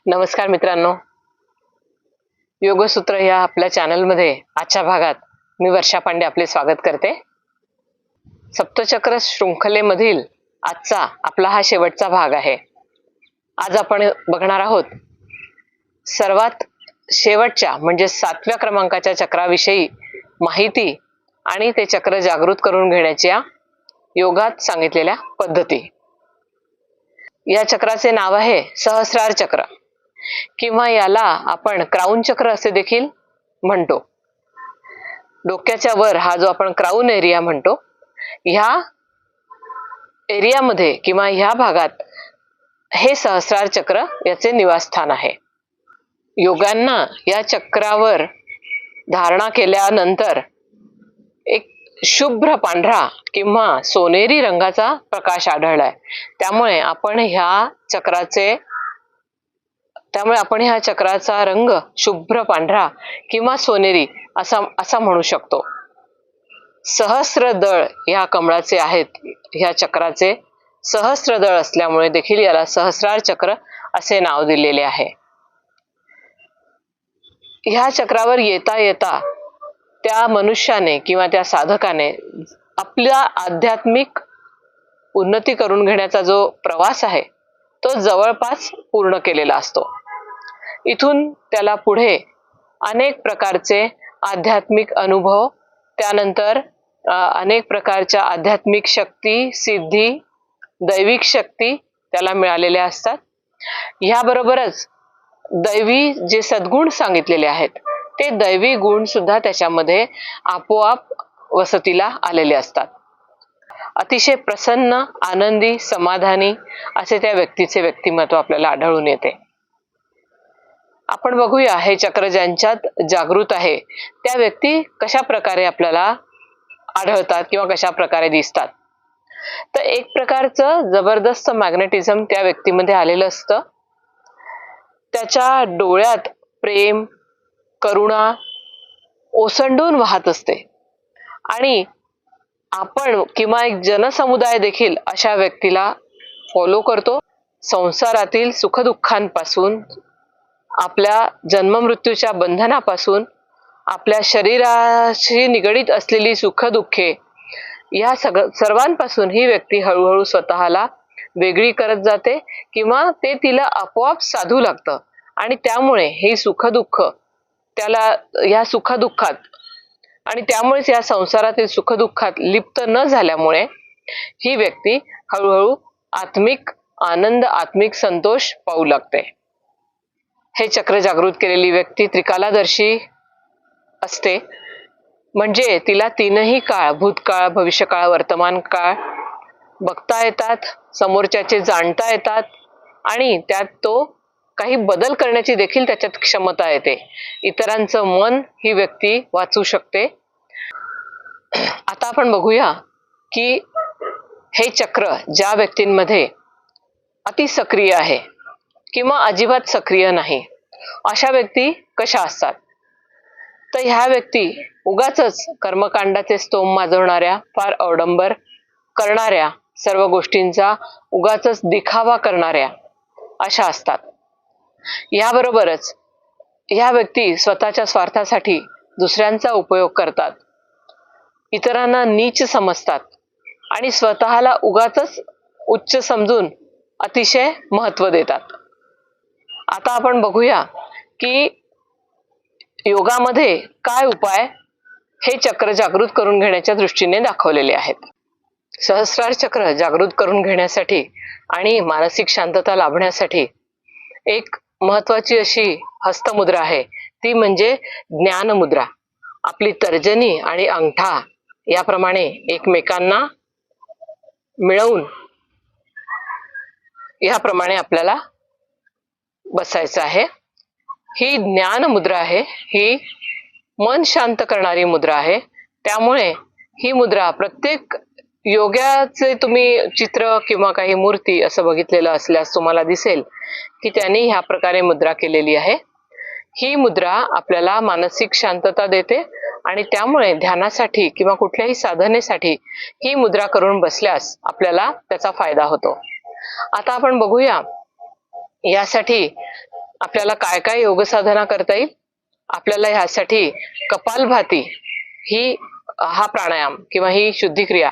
नमस्कार मित्रांनो, योगसूत्र या आपल्या चॅनलमध्ये आजच्या भागात मी वर्षा पांडे आपले स्वागत करते. सप्तचक्र शृंखलेमधील आजचा आपला हा शेवटचा भाग आहे. आज आपण बघणार आहोत सर्वात शेवटच्या म्हणजे 7व्या क्रमांकाच्या चक्राविषयी माहिती आणि ते चक्र जागृत करून घेण्याच्या योगात सांगितलेल्या पद्धती. या चक्राचे नाव आहे सहस्रार चक्र किंवा याला आपण क्राऊन चक्र असे देखील म्हणतो. डोक्याच्या वर हा जो आपण क्राऊन एरिया म्हणतो, ह्या एरियामध्ये किंवा ह्या भागात हे सहस्रार चक्र याचे निवासस्थान आहे. योगांना या चक्रावर धारणा केल्यानंतर एक शुभ्र पांढरा किंवा सोनेरी रंगाचा प्रकाश आढळलाय. त्यामुळे आपण ह्या चक्राचा रंग शुभ्र पांढरा किंवा सोनेरी असा म्हणू शकतो. सहस्रदळ या कमळाचे आहेत. ह्या चक्राचे सहस्रदळ असल्यामुळे देखील याला सहस्रार चक्र असे नाव दिलेले आहे. ह्या चक्रावर येता येता त्या मनुष्याने किंवा त्या साधकाने आपल्या आध्यात्मिक उन्नती करून घेण्याचा जो प्रवास आहे तो जवळपास पूर्ण केलेला असतो. इथून त्याला पुढे अनेक प्रकारचे आध्यात्मिक अनुभव, त्यानंतर अनेक प्रकारच्या आध्यात्मिक शक्ती, सिद्धी, दैविक शक्ती त्याला मिळालेल्या असतात. ह्याबरोबरच दैवी जे सद्गुण सांगितलेले आहेत ते दैवी गुण सुद्धा त्याच्यामध्ये आपोआप वसतीला आलेले असतात. अतिशय प्रसन्न, आनंदी, समाधानी असे त्या व्यक्तीचे व्यक्तिमत्व आपल्याला आढळून येते. आपण बघूया हे चक्र ज्यांच्यात जागृत आहे त्या व्यक्ती कशा प्रकारे आपल्याला आढळतात किंवा कशा प्रकारे दिसतात. तर एक प्रकारचं जबरदस्त मॅग्नेटिझम त्या व्यक्तीमध्ये आलेलं असतं. त्याच्या डोळ्यात प्रेम, करुणा ओसंडून वाहत असते आणि आपण किंवा एक जनसमुदाय देखील अशा व्यक्तीला फॉलो करतो. संसारातील सुखदुःखांपासून, आपल्या जन्ममृत्यूच्या बंधनापासून, आपल्या शरीराशी निगडीत असलेली सुखदुःखे या सर्वांपासून ही व्यक्ती हळूहळू स्वतःला वेगळी करत जाते किंवा ते तिला आपोआप साधू लागतं आणि त्यामुळे हे सुखदुःख त्याला या सुखदुःखात आणि त्यामुळेच या संसारातील सुखदुःखात लिप्त न झाल्यामुळे ही व्यक्ती हळूहळू आत्मिक आनंद, आत्मिक संतोष पाहू लागते. हे चक्र जागृत केलेली व्यक्ती त्रिकालादर्शी असते. म्हणजे तिला तीनही काळ, भूतकाळ, भविष्यकाळ, वर्तमान काळ बघता येतात, समोरच्याचे जाणता येतात आणि त्यात तो काही बदल करण्याची देखील त्याच्यात क्षमता येते. इतरांचं मन ही व्यक्ती वाचू शकते. आता आपण बघूया की हे चक्र ज्या व्यक्तींमध्ये अति सक्रिय आहे किंवा अजिबात सक्रिय नाही अशा व्यक्ती कशा असतात. तर ह्या व्यक्ती उगाचच कर्मकांडाचे स्तोम माजवणाऱ्या, फार अवडंबर करणाऱ्या, सर्व गोष्टींचा उगाचच दिखावा करणाऱ्या अशा असतात. याबरोबरच ह्या व्यक्ती स्वतःच्या स्वार्थासाठी दुसऱ्यांचा उपयोग करतात, इतरांना नीच समजतात आणि स्वतःला उगाचच उच्च समजून अतिशय महत्त्व देतात. आता आपण बघूया की योगामध्ये काय उपाय हे चक्र जागृत करून घेण्याच्या दृष्टीने दाखवलेले आहेत. सहस्रार चक्र जागृत करून घेण्यासाठी आणि मानसिक शांतता लाभण्यासाठी एक महत्वाची अशी हस्तमुद्रा आहे, ती म्हणजे ज्ञान मुद्रा. आपली तर्जनी आणि अंगठा याप्रमाणे एकमेकांना मिळवून याप्रमाणे आपल्याला बसायचं आहे. ही ज्ञान मुद्रा आहे, ही मन शांत करणारी मुद्रा आहे. त्यामुळे ही मुद्रा प्रत्येक योग्याचे तुम्ही चित्र किंवा काही मूर्ती असं बघितलेलं असल्यास तुम्हाला दिसेल की त्यांनी ह्या प्रकारे मुद्रा केलेली आहे. ही मुद्रा आपल्याला मानसिक शांतता देते आणि त्यामुळे ध्यानासाठी किंवा कुठल्याही साधनेसाठी ही मुद्रा करून बसल्यास आपल्याला त्याचा फायदा होतो. आता आपण बघूया यासाठी आपल्याला काय काय योग साधना करता येईल? आपल्याला ह्यासाठी कपालभाती ही हा प्राणायाम किंवा ही शुद्धिक्रिया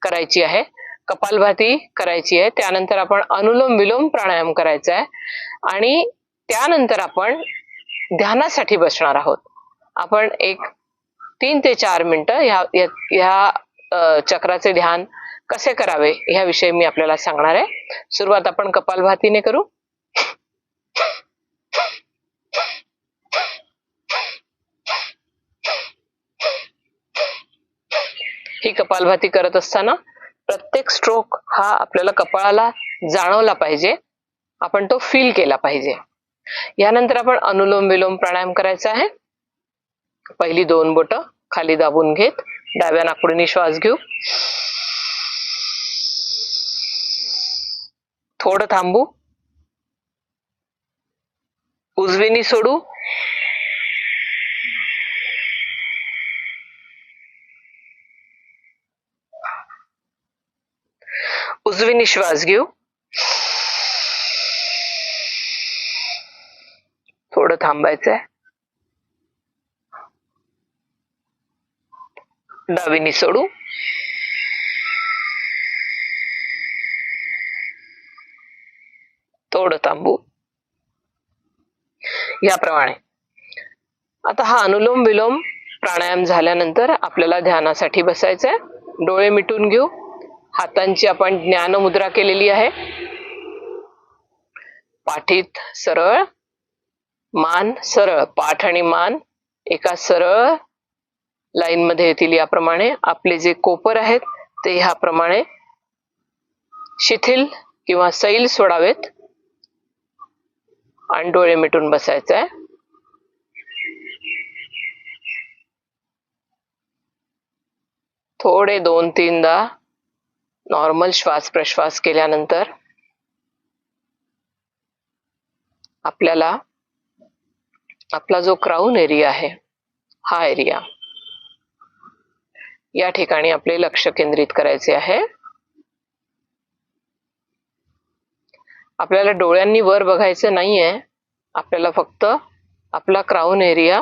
करायची आहे. कपालभाती करायची आहे. त्यानंतर आपण अनुलोम विलोम प्राणायाम करायचा आहे आणि त्यानंतर आपण ध्यानासाठी बसणार आहोत. आपण एक 3 ते 4 मिनिटं ह्या चक्राचे ध्यान कसे करावे ह्याविषयी मी आपल्याला सांगणार आहे. सुरुवात आपण कपालभातीने करू. ही कपालभाती करत असताना प्रत्येक स्ट्रोक हा आपल्याला कपाळाला जाणवला पाहिजे, आपण तो फील केला पाहिजे. यानंतर आपण अनुलोम विलोम प्राणायाम करायचा आहे. पहिली 2 बोटं खाली दाबून घेत डाव्या नाकपुडीने श्वास घेऊ. थोडं थांबू. उजवीनी सोडू. उजवीनी श्वास घेऊ. थोडं थांबायचंय. डावीनी सोडू. थोडं थांबू. याप्रमाणे आता हा अनुलोम विलोम प्राणायाम झाल्यानंतर आपल्याला ध्यानासाठी बसायचंय. डोळे मिटून घेऊ. हातांची आपण ज्ञान मुद्रा केलेली आहे. पाठीत सरळ, मान सरळ, पाठ आणि मान एका सरळ लाईन मध्ये येतील. याप्रमाणे आपले जे कोपर आहेत ते ह्याप्रमाणे शिथिल किंवा सैल सोडावेत आणि डोळे मिटून बसायचंय. थोडे 2-3दा नॉर्मल श्वास प्रश्वास केल्यानंतर आपल्याला आपला जो क्राऊन एरिया आहे हा एरिया या ठिकाणी आपले लक्ष केंद्रित करायचे आहे. आपल्याला डोळ्यांनी वर बघायचं नाहीये, आपल्याला फक्त आपला क्राऊन एरिया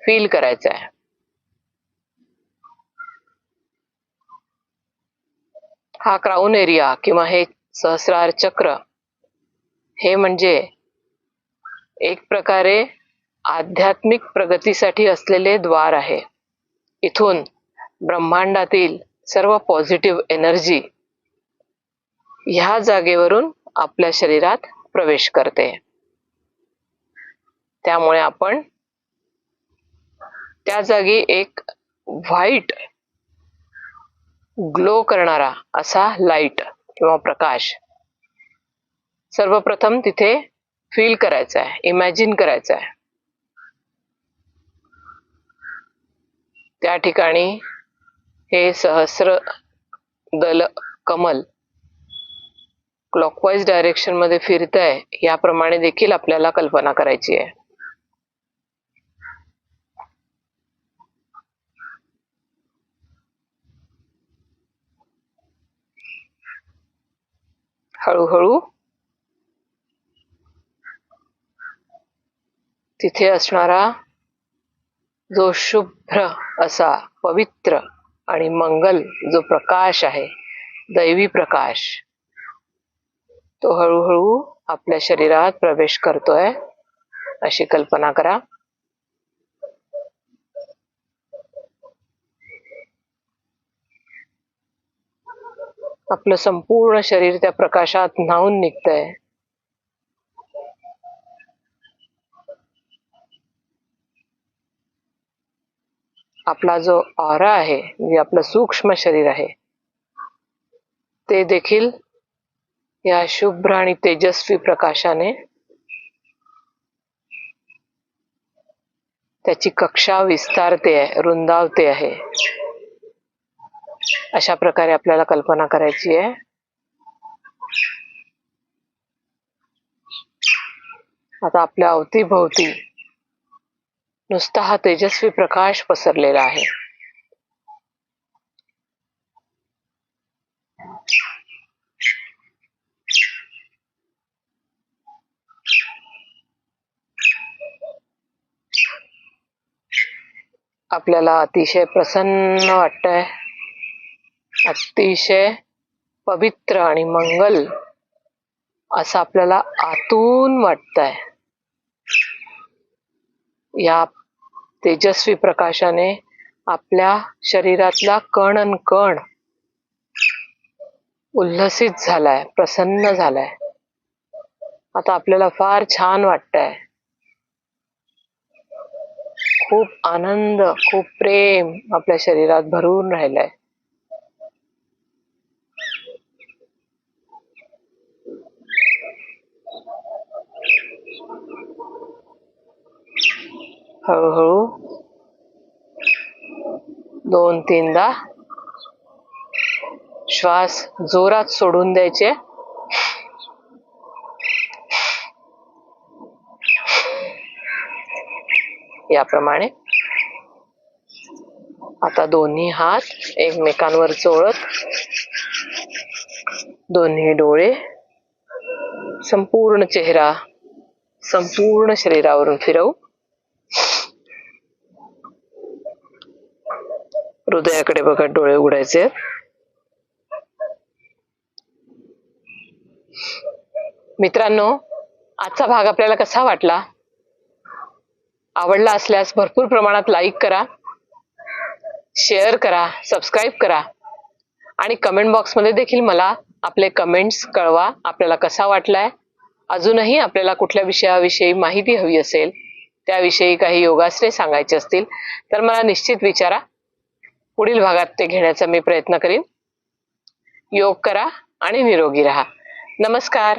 फील करायचा आहे. हा क्राऊन एरिया किंवा हे सहस्रार चक्र हे म्हणजे एक प्रकारे आध्यात्मिक प्रगतीसाठी असलेले द्वार आहे. इथून ब्रह्मांडातील सर्व पॉझिटिव्ह एनर्जी ह्या जागेवरून आपल्या शरीरात प्रवेश करते. त्यामुळे आपण त्या जागी एक व्हाईट ग्लो करणारा असा लाईट किंवा प्रकाश सर्वप्रथम तिथे फील करायचा आहे, इमॅजिन करायचा आहे. त्या ठिकाणी हे सहस्र दल कमल क्लॉकवाईज डायरेक्शन मध्ये फिरत आहे याप्रमाणे देखील आपल्याला कल्पना करायची आहे. हळूहळू तिथे असणारा जो शुभ्र असा पवित्र आणि मंगल जो प्रकाश आहे, दैवी प्रकाश, तो हळूहळू आपल्या शरीरात प्रवेश करतोय अशी कल्पना करा. आपलं संपूर्ण शरीर त्या प्रकाशात न्हाऊन निघतंय. आपला जो ऑरा आहे, म्हणजे आपलं सूक्ष्म शरीर आहे, ते देखील या शुभ्र आणि तेजस्वी प्रकाशाने त्याची कक्षा विस्तारते आहे, रुंदावते आहे. अशा प्रकारे आपल्याला कल्पना करायची आहे. आता आपल्या अवतीभोवती नुसता हा तेजस्वी प्रकाश पसरलेला आहे. आपल्याला अतिशय प्रसन्न वाटतंय, अतिशय पवित्र आणि मंगल असं आपल्याला आतून वाटतंय. या तेजस्वी प्रकाशाने आपल्या शरीरातला कण अन कण उल्हसित झालाय, प्रसन्न झालाय. आता आपल्याला फार छान वाटतंय. खूप आनंद, खूप प्रेम आपल्या शरीरात भरून राहिलंय. हळूहळू 2-3दा श्वास जोरात सोडून द्यायचे. याप्रमाणे आता दोन्ही हात एकमेकांवर चोळत, दोन्ही डोळे, संपूर्ण चेहरा संपूर्ण शरीरावरून फिरवू. हृदयाकडे बघत डोळे उघडायचे. मित्रांनो, आजचा भाग आपल्याला कसा वाटला? आवडला असल्यास भरपूर प्रमाणात लाईक करा, शेअर करा, सबस्क्राईब करा आणि कमेंट बॉक्समध्ये देखील मला आपले कमेंट्स कळवा. आपल्याला कसा वाटलाय? अजूनही आपल्याला कुठल्या विषयाविषयी माहिती हवी असेल, त्याविषयी काही योगासने सांगायचे असतील तर मला निश्चित विचारा. पुढील भागात ते घेण्याचा मी प्रयत्न करीन. योग करा आणि निरोगी राहा. नमस्कार.